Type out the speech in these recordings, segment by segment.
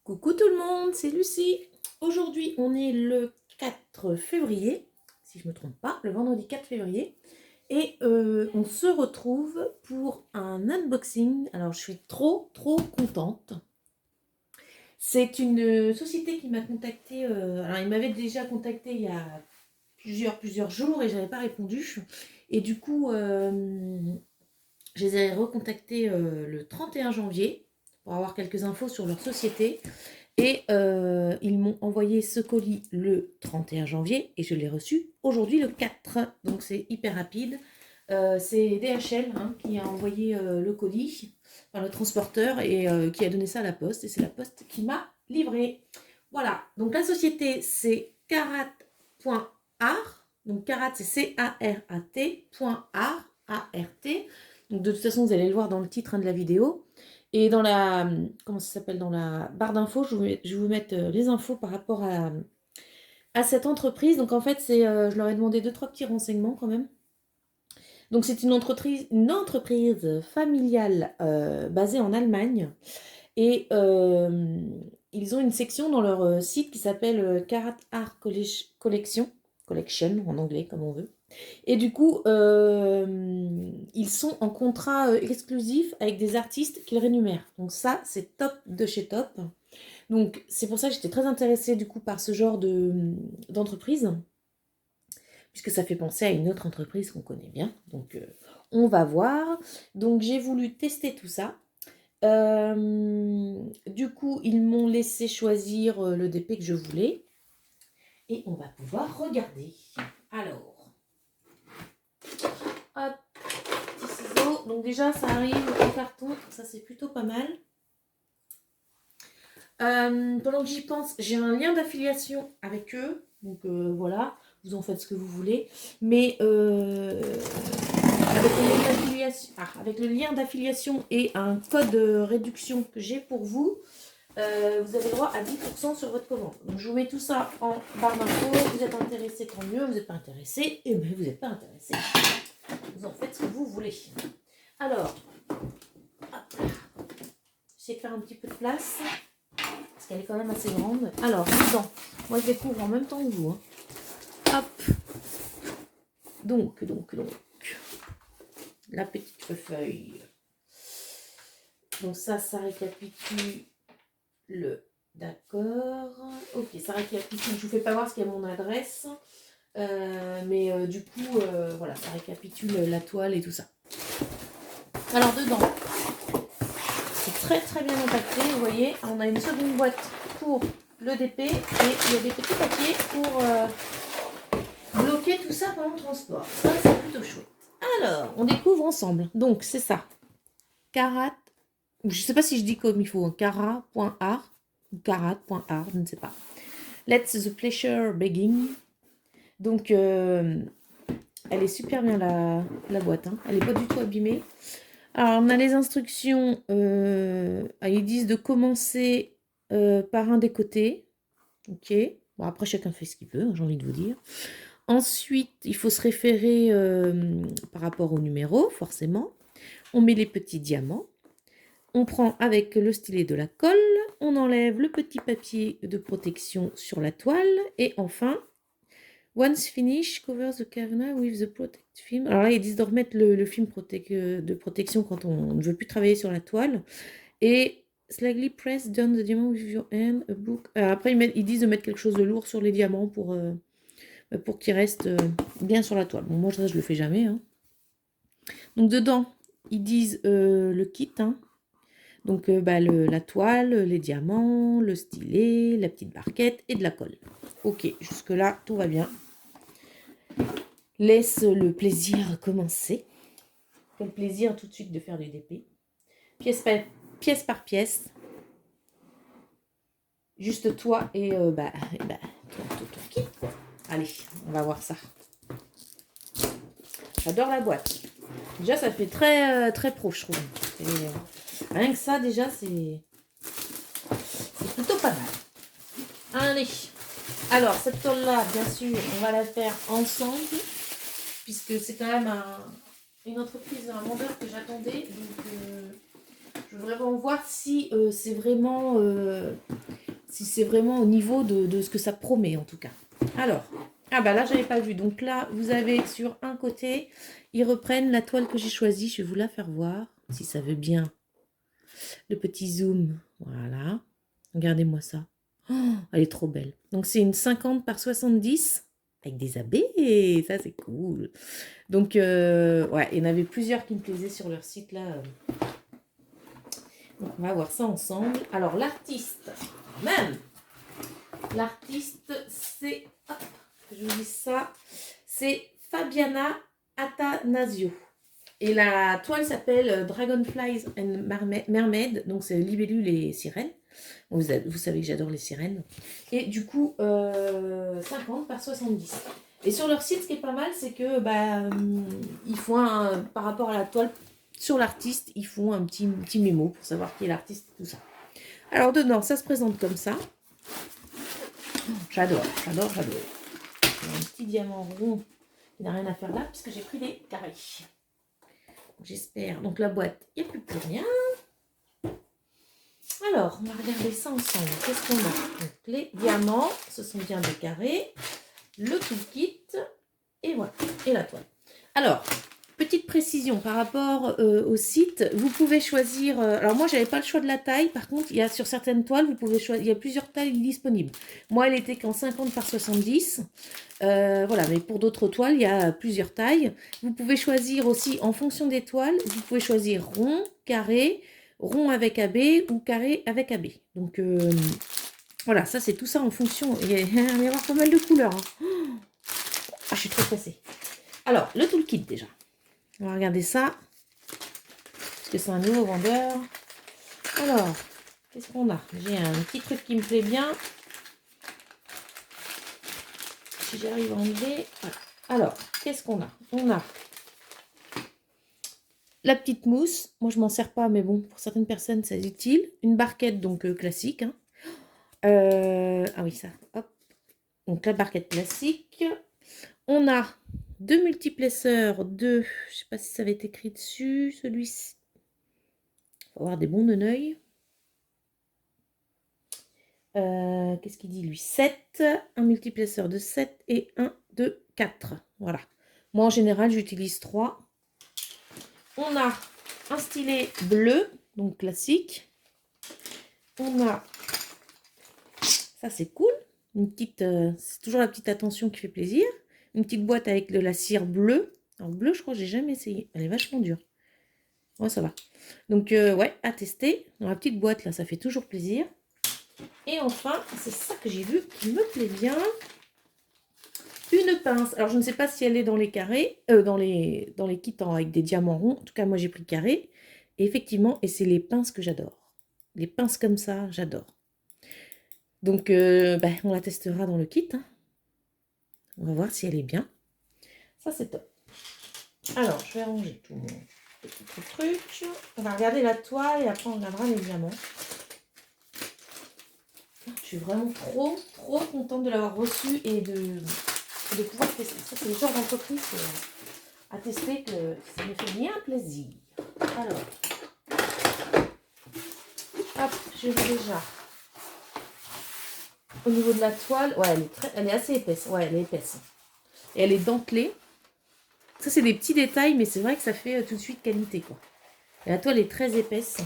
Coucou tout le monde, c'est Lucie. Aujourd'hui, on est le 4 février, si je ne me trompe pas, le vendredi 4 février. Et on se retrouve pour un unboxing. Alors, je suis trop contente. C'est une société qui m'a contactée. Alors, il m'avait déjà contacté il y a plusieurs jours et je n'avais pas répondu. Et du coup, je les ai recontactés le 31 janvier pour avoir quelques infos sur leur société. Et ils m'ont envoyé ce colis le 31 janvier et je l'ai reçu aujourd'hui le 4. Donc c'est hyper rapide. C'est DHL qui a envoyé le colis, enfin le transporteur, et qui a donné ça à la poste. Et c'est la poste qui m'a livré. Voilà. Donc la société c'est carat.art. Donc carat c'est C-A-R-A-T.art. A-R-T. Donc de toute façon vous allez le voir dans le titre de la vidéo. Et dans la, comment ça s'appelle, dans la barre d'infos, je vais vous mettre les infos par rapport à cette entreprise. Donc en fait, je leur ai demandé 2-3 petits renseignements quand même. Donc c'est une entreprise familiale basée en Allemagne. Et ils ont une section dans leur site qui s'appelle Karat Art Collection en anglais comme on veut. Et du coup, ils sont en contrat exclusif avec des artistes qu'ils rémunèrent. Donc ça, c'est top de chez top. Donc c'est pour ça que j'étais très intéressée du coup par ce genre d'entreprise, puisque ça fait penser à une autre entreprise qu'on connaît bien. Donc on va voir. Donc j'ai voulu tester tout ça. Du coup, ils m'ont laissé choisir le DP que je voulais. Et on va pouvoir regarder. Alors, hop, petits ciseaux. Donc déjà, ça arrive en carton. Ça, c'est plutôt pas mal. Pendant que j'y pense, j'ai un lien d'affiliation avec eux. Donc voilà, vous en faites ce que vous voulez. Mais avec le lien d'affiliation et un code de réduction que j'ai pour vous, vous avez droit à 10% sur votre commande. Donc je vous mets tout ça en barre d'infos. Vous êtes intéressé, tant mieux. Vous n'êtes pas intéressé, et bien vous n'êtes pas intéressé. Vous en faites ce que vous voulez. Alors, hop, j'essaie de faire un petit peu de place. Parce qu'elle est quand même assez grande. Alors, dedans, moi je découvre en même temps que vous. Hop. Donc, la petite feuille. Donc ça récapitule le... D'accord. Ok, ça récapitule. Je vous fais pas voir ce qu'il y a mon adresse. Mais du coup, voilà, ça récapitule la toile et tout ça. Alors, dedans, c'est très bien empaqueté. Vous voyez, on a une seconde boîte pour le DP et il y a des petits papiers pour bloquer tout ça pendant le transport. Ça, c'est plutôt chouette. Alors, on découvre ensemble. Donc, c'est ça. Carat, je ne sais pas si je dis comme il faut, carat.art ou carat.art, je ne sais pas. Let's the pleasure begging. Donc, elle est super bien la boîte. Elle n'est pas du tout abîmée. Alors, on a les instructions. Ils disent de commencer par un des côtés. Ok. Bon, après, chacun fait ce qu'il veut, j'ai envie de vous dire. Ensuite, il faut se référer par rapport au numéro, forcément. On met les petits diamants. On prend avec le stylet de la colle. On enlève le petit papier de protection sur la toile. Et enfin, once finished, cover the canvas with the protect film. Alors là, ils disent de remettre le film de protection quand on ne veut plus travailler sur la toile. Et slightly press down the diamond with your hand, a book. Après, ils disent de mettre quelque chose de lourd sur les diamants pour qu'ils restent bien sur la toile. Bon, moi, ça, je le fais jamais. Donc, dedans, ils disent le kit. Donc, la toile, les diamants, le stylet, la petite barquette et de la colle. Ok, jusque-là, tout va bien. Laisse le plaisir commencer. Quel plaisir tout de suite de faire du DP. Pièce par pièce. Juste toi et ton kit, quoi. Allez, on va voir ça. J'adore la boîte. Déjà, ça fait très pro, je trouve. Et, rien que ça, déjà, c'est plutôt pas mal. Allez. Alors, cette toile-là, bien sûr, on va la faire ensemble, puisque c'est quand même une entreprise, un vendeur que j'attendais. Donc, je veux vraiment voir si c'est vraiment si c'est vraiment au niveau de ce que ça promet en tout cas. Alors, ah bah là j'avais pas vu. Donc là, vous avez sur un côté, ils reprennent la toile que j'ai choisie. Je vais vous la faire voir, si ça veut bien. Le petit zoom, voilà. Regardez-moi ça. Oh, elle est trop belle. Donc c'est une 50 par 70 avec des abeilles. Ça c'est cool. Donc ouais, il y en avait plusieurs qui me plaisaient sur leur site là. Donc on va voir ça ensemble. Alors l'artiste, même. L'artiste c'est, hop, je vous dis ça, c'est Fabiana Attanasio. Et la toile s'appelle Dragonflies and Mermaid, donc c'est libellule et sirène. Vous savez que j'adore les sirènes. Et du coup, 50 par 70. Et sur leur site, ce qui est pas mal, c'est que ils font par rapport à la toile, sur l'artiste, ils font un petit mémo pour savoir qui est l'artiste, tout ça. Alors dedans, ça se présente comme ça. J'adore. Il y a un petit diamant rond qui n'a rien à faire là, puisque j'ai pris des carrés. J'espère. Donc la boîte, il n'y a plus rien. Alors, on va regarder ça ensemble. Qu'est-ce qu'on a? Donc, les diamants, ce sont bien des carrés. Le toolkit. Et voilà. Et la toile. Alors, petite précision par rapport au site. Vous pouvez choisir... alors moi, je n'avais pas le choix de la taille. Par contre, il y a sur certaines toiles, vous pouvez choisir... Il y a plusieurs tailles disponibles. Moi, elle était qu'en 50 par 70. Voilà, mais pour d'autres toiles, il y a plusieurs tailles. Vous pouvez choisir aussi, en fonction des toiles, vous pouvez choisir rond, carré, rond avec AB ou carré avec AB. Donc, voilà, ça, c'est tout ça en fonction. Il va y avoir pas mal de couleurs. Hein. Ah, je suis trop pressée. Alors, le toolkit, déjà. On va regarder ça. Parce que c'est un nouveau vendeur. Alors, qu'est-ce qu'on a? J'ai un petit truc qui me plaît bien. Si j'arrive à enlever. Voilà. Alors, qu'est-ce qu'on a? On a la petite mousse. Moi, je m'en sers pas, mais bon, pour certaines personnes, c'est utile. Une barquette, donc classique. Hein. Ah oui, ça. Hop. Donc, la barquette classique. On a deux multiplesseurs de... Je sais pas si ça avait été écrit dessus. Celui-ci. Il faut avoir des bons neneuils. Qu'est-ce qu'il dit lui? 7, un multiplesseur de 7 et un de 4. Voilà. Moi en général j'utilise 3. On a un stylet bleu, donc classique. On a, ça c'est cool, une petite, c'est toujours la petite attention qui fait plaisir. Une petite boîte avec de la cire bleue. Alors bleu je crois que j'ai jamais essayé, elle est vachement dure. Ouais ça va. Donc ouais, à tester. Dans la petite boîte là, ça fait toujours plaisir. Et enfin, c'est ça que j'ai vu qui me plaît bien. Une pince. Alors, je ne sais pas si elle est dans les carrés, dans les kits avec des diamants ronds. En tout cas, moi, j'ai pris carré. Et effectivement, et c'est les pinces que j'adore. Les pinces comme ça, j'adore. Donc, on la testera dans le kit. Hein. On va voir si elle est bien. Ça, c'est top. Alors, je vais ranger tout mon petit truc. On va regarder la toile et après, on regardera les diamants. Je suis vraiment trop contente de l'avoir reçu et de pouvoir tester. Ça, c'est le genre d'entreprise à tester que ça me fait bien plaisir. Alors, hop, je vais déjà. Au niveau de la toile, ouais, elle est assez épaisse. Ouais, elle est épaisse. Et elle est dentelée. Ça, c'est des petits détails, mais c'est vrai que ça fait tout de suite qualité, quoi. Et la toile est très épaisse.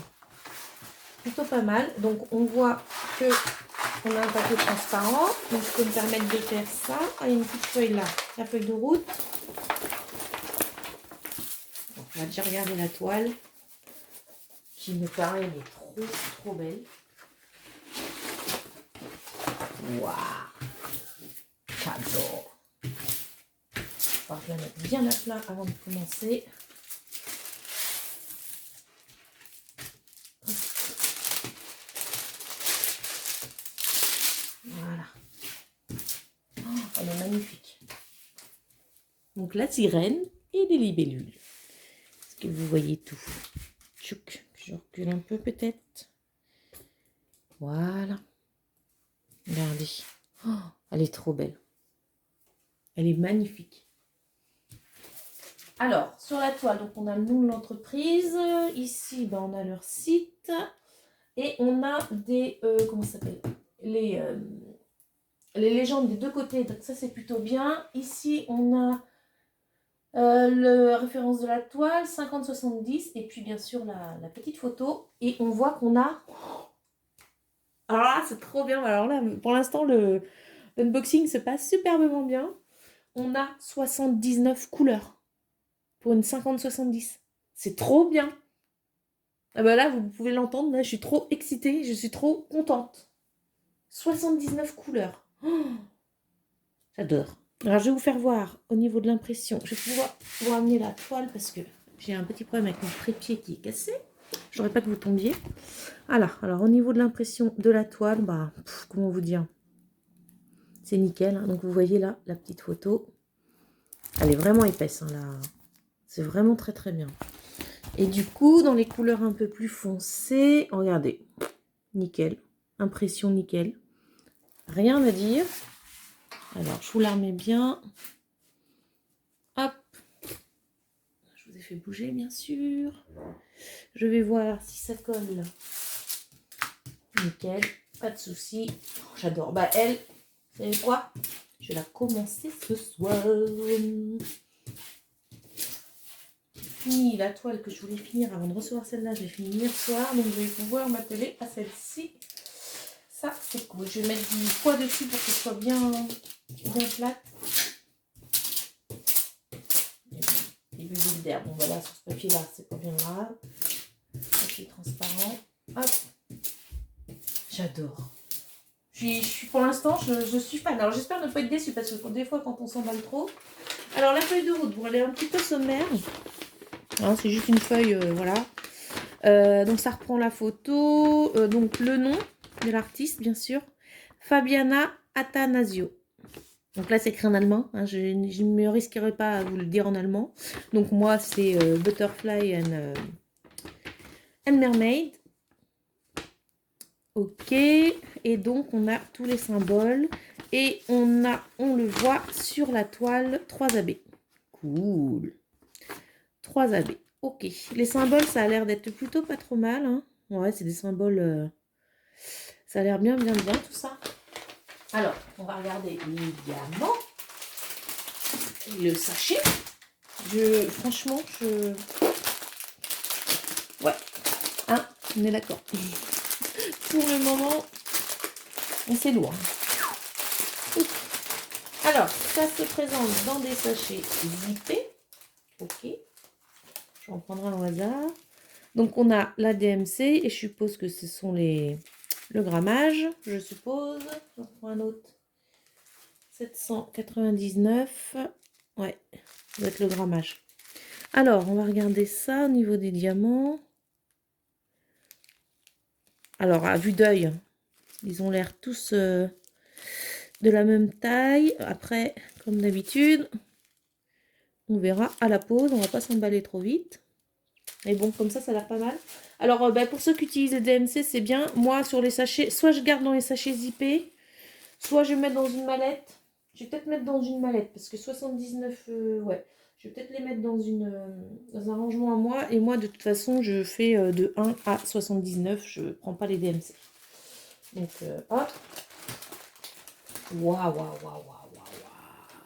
Plutôt pas mal. Donc, on voit que on a un papier transparent. Donc, je peux me permettre de faire ça. Ah, il y a une petite feuille là. La feuille de route. Donc, on va déjà regarder la toile. Qui me paraît trop belle. Waouh! J'adore! Alors, je vais la mettre bien à plat avant de commencer. Voilà. Oh, elle est magnifique. Donc la sirène et des libellules. Est-ce que vous voyez tout? Tchouk. Je recule un peu peut-être. Voilà. Regardez. Oh, elle est trop belle. Elle est magnifique. Alors, sur la toile, donc on a le nom de l'entreprise. Ici, on a leur site. Et on a des... comment ça s'appelle? les légendes des deux côtés, donc ça c'est plutôt bien. Ici on a la référence de la toile, 50-70, et puis bien sûr la petite photo. Et on voit qu'on a... Alors là, c'est trop bien. Alors là, pour l'instant, l'unboxing se passe superbement bien. On a 79 couleurs pour une 50-70. C'est trop bien. Ah bah là, vous pouvez l'entendre, là, je suis trop excitée, je suis trop contente. 79 couleurs. Oh, j'adore. Alors, je vais vous faire voir au niveau de l'impression. Je vais pouvoir vous ramener la toile parce que j'ai un petit problème avec mon trépied qui est cassé. Je n'aurais pas que vous tombiez. Alors au niveau de l'impression de la toile, bah, comment vous dire, c'est nickel. Hein. Donc, vous voyez là, la petite photo. Elle est vraiment épaisse, hein, là. C'est vraiment très, très bien. Et du coup, dans les couleurs un peu plus foncées, regardez, nickel. Impression nickel. Rien à dire. Alors, je vous la remets bien. Hop. Je vous ai fait bouger, bien sûr. Je vais voir si ça colle. Nickel. Pas de souci. Oh, j'adore. Bah, elle, vous savez quoi? Je vais la commencer ce soir. J'ai fini la toile que je voulais finir avant de recevoir celle-là. Je l'ai finie hier soir. Donc, je vais pouvoir m'atteler à celle-ci. Ça, c'est cool. Je vais mettre du poids dessus pour que ce soit bien plate. Des bulles d'air. Bon, voilà, sur ce papier-là, c'est pas bien grave. Papier transparent. Hop. J'adore. Pour l'instant, je suis fan. Alors, j'espère ne pas être déçue parce que des fois, quand on s'emballe trop. Alors, la feuille de route, pour aller un petit peu sommaire. Hein, c'est juste une feuille, voilà. Donc, ça reprend la photo. Donc, le nom de l'artiste, bien sûr. Fabiana Attanasio. Donc là, c'est écrit en allemand. Hein, je ne me risquerai pas à vous le dire en allemand. Donc moi, c'est Butterfly and Mermaid. Ok. Et donc, on a tous les symboles. Et on le voit sur la toile 3 AB. Cool. 3 AB. Ok. Les symboles, ça a l'air d'être plutôt pas trop mal. Hein. Ouais, c'est des symboles... ça a l'air bien tout ça. Alors, on va regarder les diamants. Le sachet. Franchement, ouais. Hein, on est d'accord. Pour le moment, c'est lourd. Alors, ça se présente dans des sachets zippés. Ok. Je vais en prendre un au hasard. Donc, on a la DMC et je suppose que ce sont le grammage. Je suppose. J'en prends un autre. 799. Ouais, ça doit être le grammage. Alors, on va regarder ça au niveau des diamants. Alors, à vue d'œil, ils ont l'air tous de la même taille. Après, comme d'habitude, on verra à la pause. On va pas s'emballer trop vite. Mais bon, comme ça a l'air pas mal. Alors, pour ceux qui utilisent le DMC, c'est bien. Moi, sur les sachets, soit je garde dans les sachets zippés, soit je vais mettre dans une mallette. Je vais peut-être mettre dans une mallette, parce que 79, ouais. Je vais peut-être les mettre dans un rangement à moi. Et moi, de toute façon, je fais de 1 à 79. Je ne prends pas les DMC. Donc, hop. Waouh.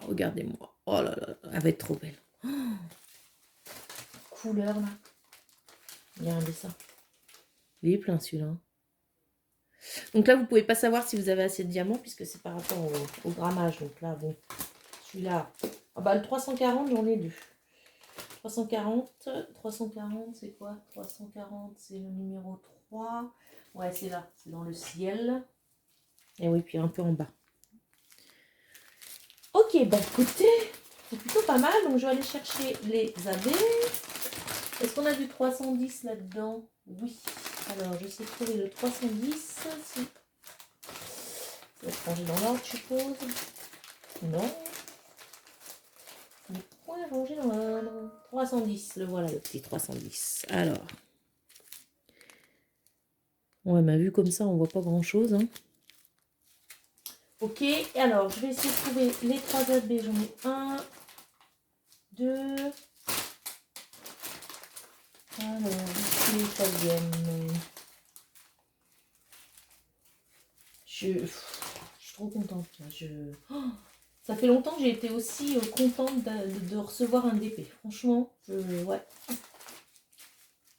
Regardez-moi. Oh là là, elle va être trop belle. Oh, couleur, là. Regardez ça. Il est plein, celui-là. Donc là, vous ne pouvez pas savoir si vous avez assez de diamants, puisque c'est par rapport au grammage. Donc là, bon, celui-là... Ah bah, le 340, j'en ai deux. 340, c'est quoi? 340, c'est le numéro 3. Ouais, c'est là, c'est dans le ciel. Et oui, puis un peu en bas. Ok, bah écoutez, c'est plutôt pas mal. Donc je vais aller chercher les AB. Est-ce qu'on a du 310 là-dedans? Oui. Alors, je sais trouver le 310. Si. Ça va être rangé dans l'ordre, je suppose. Non. Ouais, rangé dans l'ordre. 310, le voilà, le petit 310. Alors. Ouais, mais vu comme ça, on voit pas grand-chose. Hein. Ok, alors, je vais essayer de trouver les 3 AB. J'en ai 1, 2. Alors, ici les troisièmes. Je suis trop contente. Ça fait longtemps que j'ai été aussi contente de recevoir un DP. Franchement, ouais.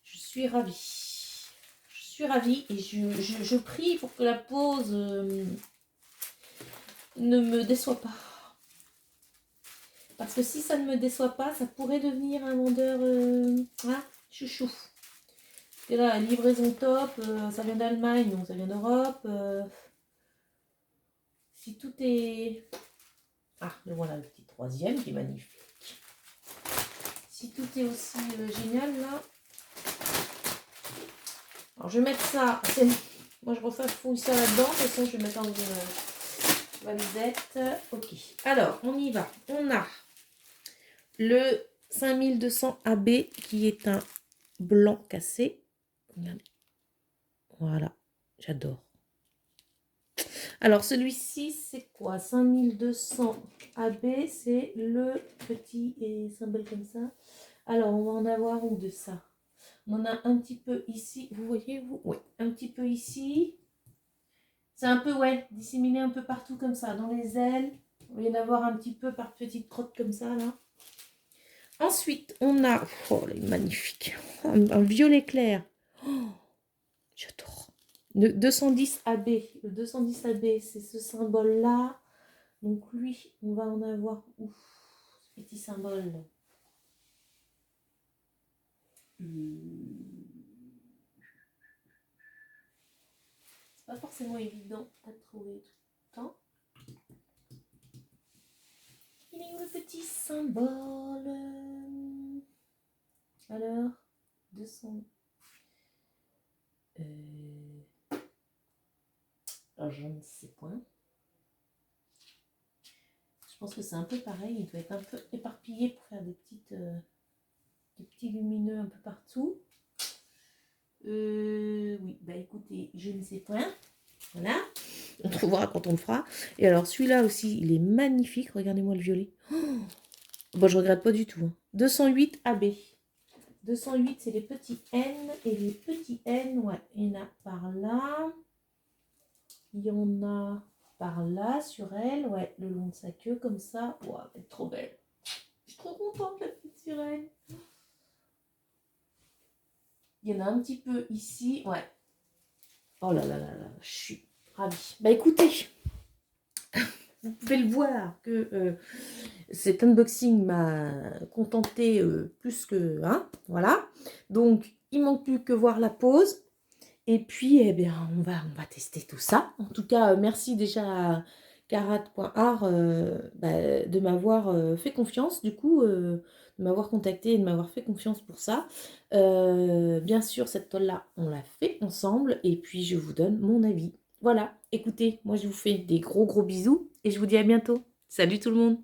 Je suis ravie. Je suis ravie et je prie pour que la pause ne me déçoit pas. Parce que si ça ne me déçoit pas, ça pourrait devenir un vendeur chouchou. Et là, livraison top, ça vient d'Allemagne, donc ça vient d'Europe. Si tout est... Ah, le voilà le petit troisième qui est magnifique. Si tout est aussi génial là. Alors je vais mettre ça. Moi je refais fouille ça là-dedans. De toute façon, je vais mettre dans une valisette. Ok. Alors, on y va. On a le 5200 AB qui est un blanc cassé. Regardez. Voilà. J'adore. Alors, celui-ci, c'est quoi? 5200 AB, c'est le petit symbole comme ça. Alors, on va en avoir où de ça? On en a un petit peu ici. Vous voyez, vous? Oui, un petit peu ici. C'est un peu, ouais, disséminé un peu partout comme ça. Dans les ailes, il va y en avoir un petit peu par petites crottes comme ça, là. Ensuite, on a... Oh, il est magnifique. Un violet clair. Oh, j'adore. Le 210 AB. Le 210 AB, c'est ce symbole-là. Donc lui, on va en avoir où? Ce petit symbole. C'est pas forcément évident à trouver tout le temps. Il est où le petit symbole? Alors, 200... Alors, je ne sais point. Je pense que c'est un peu pareil. Il doit être un peu éparpillé pour faire des petits lumineux un peu partout. Oui, bah écoutez, je ne sais point. Voilà. On trouvera quand on le fera. Et alors, celui-là aussi, il est magnifique. Regardez-moi le violet. Oh, bon, je regrette pas du tout. Hein. 208 AB. 208, c'est les petits N. Et les petits N, ouais, il y en a par là. Il y en a par là, sur elle. Ouais, le long de sa queue, comme ça. Wow, elle est trop belle. Je suis trop contente, la petite sirène. Il y en a un petit peu ici. Ouais. Oh là là là là, je suis ravie. Bah écoutez, vous pouvez le voir que cet unboxing m'a contenté plus que... Hein, voilà. Donc, il manque plus que voir la pause. Et puis, eh bien, on va tester tout ça. En tout cas, merci déjà à carat.art de m'avoir fait confiance, du coup, de m'avoir contacté et de m'avoir fait confiance pour ça. Bien sûr, cette toile-là, on l'a fait ensemble. Et puis, je vous donne mon avis. Voilà, écoutez, moi, je vous fais des gros bisous et je vous dis à bientôt. Salut tout le monde!